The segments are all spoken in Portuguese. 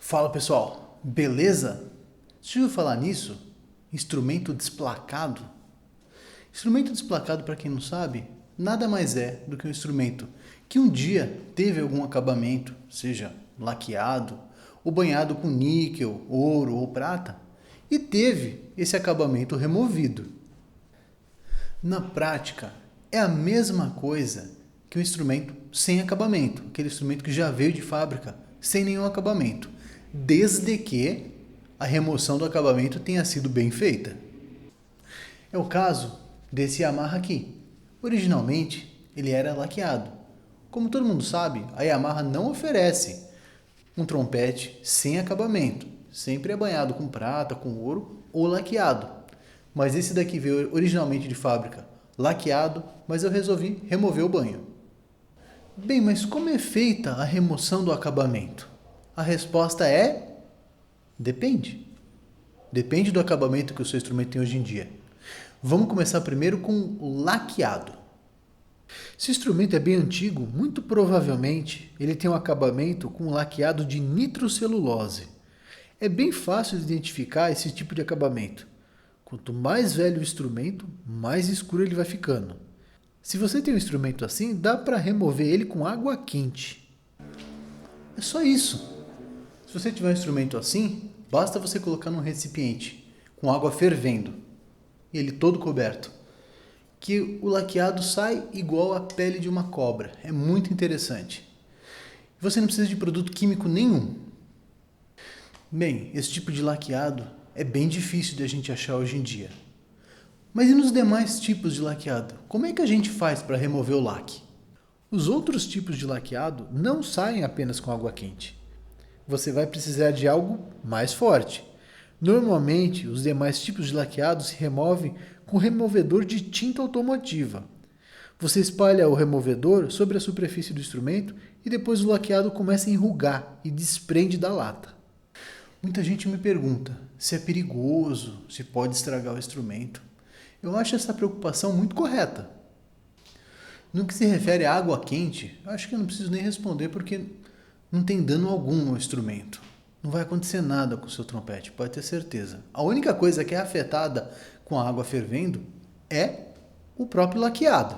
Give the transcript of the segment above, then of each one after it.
Fala pessoal, beleza? Você já ouviu falar nisso? Instrumento desplacado? Instrumento desplacado, para quem não sabe, nada mais é do que um instrumento que um dia teve algum acabamento, seja laqueado ou banhado com níquel, ouro ou prata, e teve esse acabamento removido. Na prática, é a mesma coisa que um instrumento sem acabamento, aquele instrumento que já veio de fábrica sem nenhum acabamento, desde que a remoção do acabamento tenha sido bem feita. É o caso desse Yamaha aqui. Originalmente, ele era laqueado. Como todo mundo sabe, a Yamaha não oferece um trompete sem acabamento. Sempre é banhado com prata, com ouro ou laqueado. Mas esse daqui veio originalmente de fábrica laqueado, mas eu resolvi remover o banho. Bem, mas como é feita a remoção do acabamento? A resposta é: depende. Depende do acabamento que o seu instrumento tem hoje em dia. Vamos começar primeiro com o laqueado. Se o instrumento é bem antigo, muito provavelmente ele tem um acabamento com laqueado de nitrocelulose. É bem fácil de identificar esse tipo de acabamento. Quanto mais velho o instrumento, mais escuro ele vai ficando. Se você tem um instrumento assim, dá para remover ele com água quente. É só isso. Se você tiver um instrumento assim, basta você colocar num recipiente com água fervendo, e ele todo coberto, que o laqueado sai igual a pele de uma cobra. É muito interessante. Você não precisa de produto químico nenhum. Bem, esse tipo de laqueado é bem difícil de a gente achar hoje em dia. Mas e nos demais tipos de laqueado? Como é que a gente faz para remover o laque? Os outros tipos de laqueado não saem apenas com água quente. Você vai precisar de algo mais forte. Normalmente, os demais tipos de laqueado se removem com removedor de tinta automotiva. Você espalha o removedor sobre a superfície do instrumento e depois o laqueado começa a enrugar e desprende da lata. Muita gente me pergunta se é perigoso, se pode estragar o instrumento. Eu acho essa preocupação muito correta. No que se refere à água quente, acho que eu não preciso nem responder porque não tem dano algum ao instrumento. Não vai acontecer nada com o seu trompete, pode ter certeza. A única coisa que é afetada com a água fervendo é o próprio laqueado.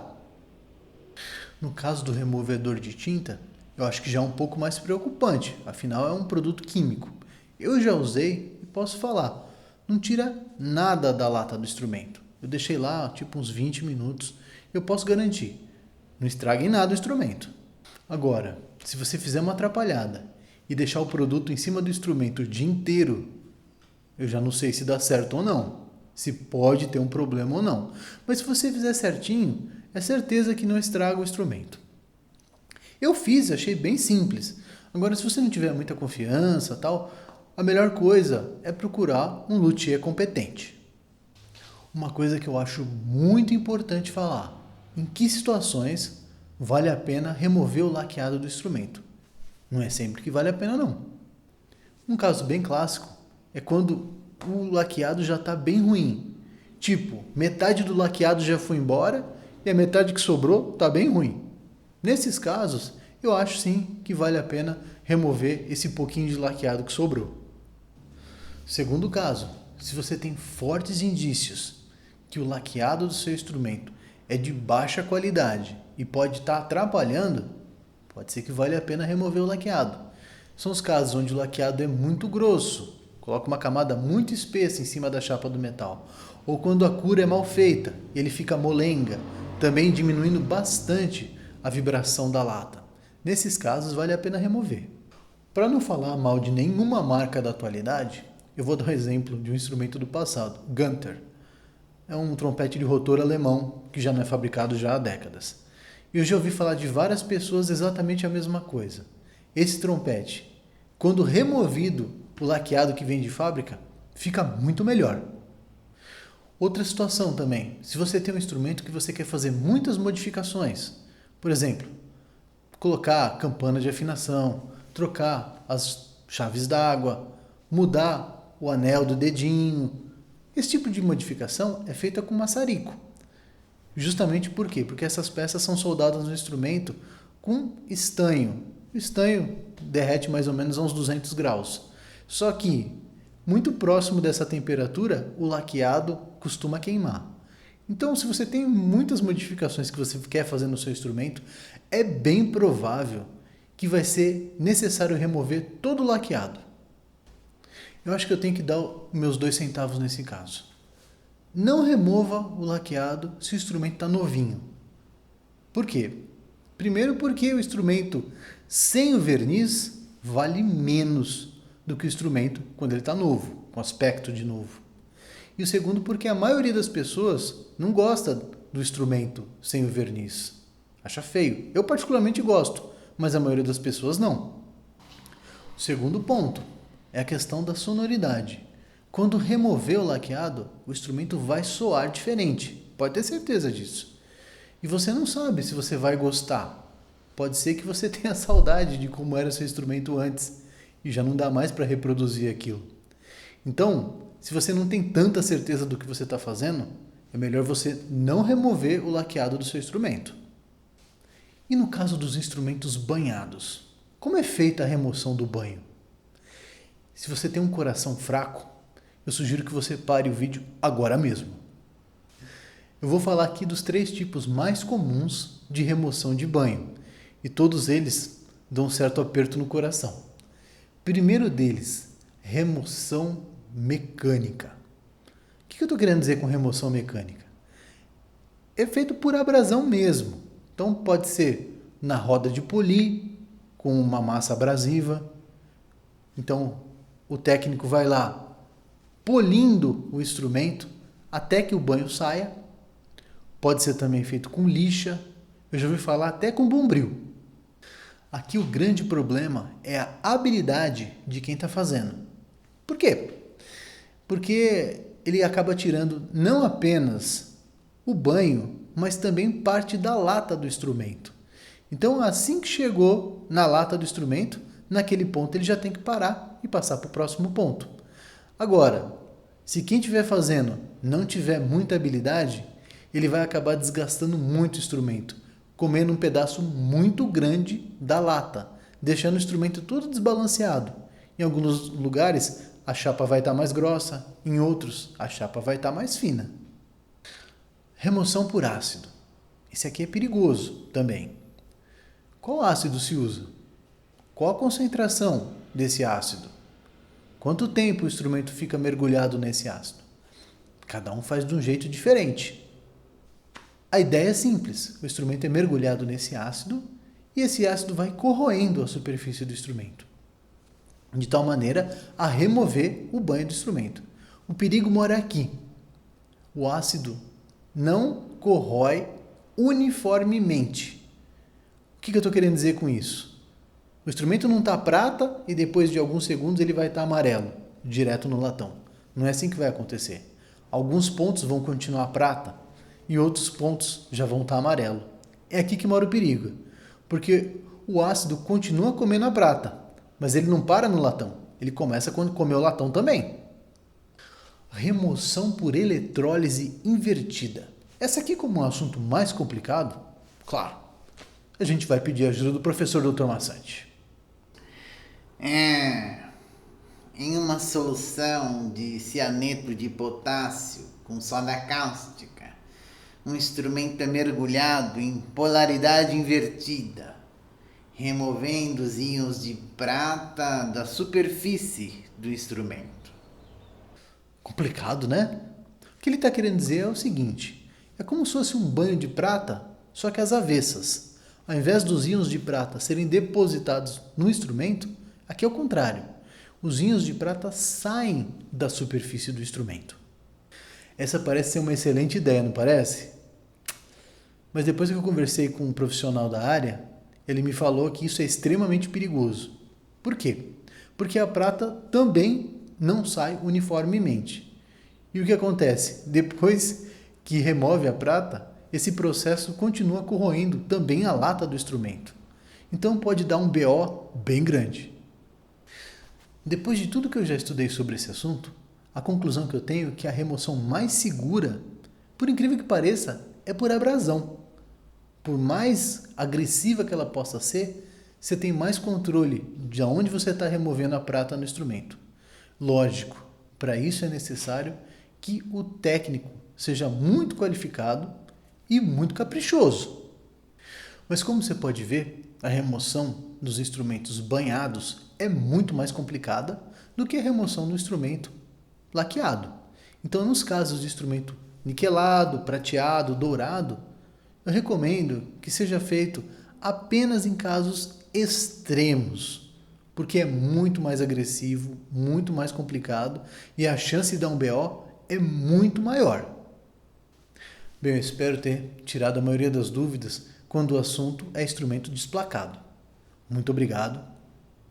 No caso do removedor de tinta, eu acho que já é um pouco mais preocupante, afinal é um produto químico. Eu já usei e posso falar, não tira nada da lata do instrumento. Eu deixei lá tipo uns 20 minutos, eu posso garantir, não estraga em nada o instrumento. Agora, se você fizer uma atrapalhada e deixar o produto em cima do instrumento o dia inteiro, eu já não sei se dá certo ou não, se pode ter um problema ou não. Mas se você fizer certinho, é certeza que não estraga o instrumento. Eu fiz, achei bem simples. Agora, se você não tiver muita confiança, tal, a melhor coisa é procurar um luthier competente. Uma coisa que eu acho muito importante falar: em que situações vale a pena remover o laqueado do instrumento? Não é sempre que vale a pena, não. Um caso bem clássico é quando o laqueado já está bem ruim. Tipo, metade do laqueado já foi embora e a metade que sobrou está bem ruim. Nesses casos, eu acho sim que vale a pena remover esse pouquinho de laqueado que sobrou. Segundo caso, se você tem fortes indícios que o laqueado do seu instrumento é de baixa qualidade e pode estar atrapalhando, pode ser que valha a pena remover o laqueado. São os casos onde o laqueado é muito grosso, coloca uma camada muito espessa em cima da chapa do metal, ou quando a cura é mal feita, ele fica molenga, também diminuindo bastante a vibração da lata. Nesses casos vale a pena remover. Para não falar mal de nenhuma marca da atualidade, eu vou dar um exemplo de um instrumento do passado, Gunther. É um trompete de rotor alemão que já não é fabricado já há décadas. E eu já ouvi falar de várias pessoas exatamente a mesma coisa. Esse trompete, quando removido o laqueado que vem de fábrica, fica muito melhor. Outra situação também, se você tem um instrumento que você quer fazer muitas modificações, por exemplo, colocar campana de afinação, trocar as chaves d'água, mudar o anel do dedinho. Esse tipo de modificação é feita com maçarico. Justamente por quê? Porque essas peças são soldadas no instrumento com estanho. O estanho derrete mais ou menos a uns 200 graus. Só que, muito próximo dessa temperatura, o laqueado costuma queimar. Então, se você tem muitas modificações que você quer fazer no seu instrumento, é bem provável que vai ser necessário remover todo o laqueado. Eu acho que eu tenho que dar meus 2 centavos nesse caso. Não remova o laqueado se o instrumento está novinho. Por quê? Primeiro porque o instrumento sem o verniz vale menos do que o instrumento quando ele está novo, com aspecto de novo. E o segundo porque a maioria das pessoas não gosta do instrumento sem o verniz. Acha feio. Eu particularmente gosto, mas a maioria das pessoas não. O segundo ponto é a questão da sonoridade. Quando remover o laqueado, o instrumento vai soar diferente. Pode ter certeza disso. E você não sabe se você vai gostar. Pode ser que você tenha saudade de como era seu instrumento antes e já não dá mais para reproduzir aquilo. Então, se você não tem tanta certeza do que você está fazendo, é melhor você não remover o laqueado do seu instrumento. E no caso dos instrumentos banhados, como é feita a remoção do banho? Se você tem um coração fraco, eu sugiro que você pare o vídeo agora mesmo. Eu vou falar aqui dos 3 tipos mais comuns de remoção de banho, e todos eles dão um certo aperto no coração. Primeiro deles, remoção mecânica. O que eu estou querendo dizer com remoção mecânica? É feito por abrasão mesmo. Então pode ser na roda de polir, com uma massa abrasiva. Então o técnico vai lá polindo o instrumento até que o banho saia. Pode ser também feito com lixa. Eu já ouvi falar até com bombril. Aqui o grande problema é a habilidade de quem está fazendo. Por quê? Porque ele acaba tirando não apenas o banho, mas também parte da lata do instrumento. Então, assim que chegou na lata do instrumento, naquele ponto ele já tem que parar e passar para o próximo ponto. Agora, se quem estiver fazendo não tiver muita habilidade, ele vai acabar desgastando muito o instrumento, comendo um pedaço muito grande da lata, deixando o instrumento todo desbalanceado. Em alguns lugares, a chapa vai estar mais grossa, em outros, a chapa vai estar mais fina. Remoção por ácido. Esse aqui é perigoso também. Qual ácido se usa? Qual a concentração desse ácido? Quanto tempo o instrumento fica mergulhado nesse ácido? Cada um faz de um jeito diferente. A ideia é simples. O instrumento é mergulhado nesse ácido e esse ácido vai corroendo a superfície do instrumento, de tal maneira a remover o banho do instrumento. O perigo mora aqui. O ácido não corrói uniformemente. O que eu estou querendo dizer com isso? O instrumento não está prata e depois de alguns segundos ele vai estar amarelo, direto no latão. Não é assim que vai acontecer. Alguns pontos vão continuar prata e outros pontos já vão estar amarelo. É aqui que mora o perigo, porque o ácido continua comendo a prata, mas ele não para no latão, ele começa quando comer o latão também. Remoção por eletrólise invertida. Essa aqui, como é um assunto mais complicado, claro, a gente vai pedir a ajuda do professor Dr. Massante. Em uma solução de cianeto de potássio com soda cáustica, um instrumento é mergulhado em polaridade invertida, removendo os íons de prata da superfície do instrumento. Complicado, né? O que ele está querendo dizer é o seguinte: é como se fosse um banho de prata, só que às avessas. Ao invés dos íons de prata serem depositados no instrumento, aqui é o contrário. Os íons de prata saem da superfície do instrumento. Essa parece ser uma excelente ideia, não parece? Mas depois que eu conversei com um profissional da área, ele me falou que isso é extremamente perigoso. Por quê? Porque a prata também não sai uniformemente. E o que acontece? Depois que remove a prata, esse processo continua corroendo também a lata do instrumento. Então pode dar um BO bem grande. Depois de tudo que eu já estudei sobre esse assunto, a conclusão que eu tenho é que a remoção mais segura, por incrível que pareça, é por abrasão. Por mais agressiva que ela possa ser, você tem mais controle de onde você está removendo a prata no instrumento. Lógico, para isso é necessário que o técnico seja muito qualificado e muito caprichoso. Mas como você pode ver, a remoção dos instrumentos banhados é muito mais complicada do que a remoção do instrumento laqueado. Então, nos casos de instrumento niquelado, prateado, dourado, eu recomendo que seja feito apenas em casos extremos, porque é muito mais agressivo, muito mais complicado e a chance de dar um BO é muito maior. Bem, eu espero ter tirado a maioria das dúvidas quando o assunto é instrumento desplacado. Muito obrigado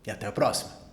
e até a próxima!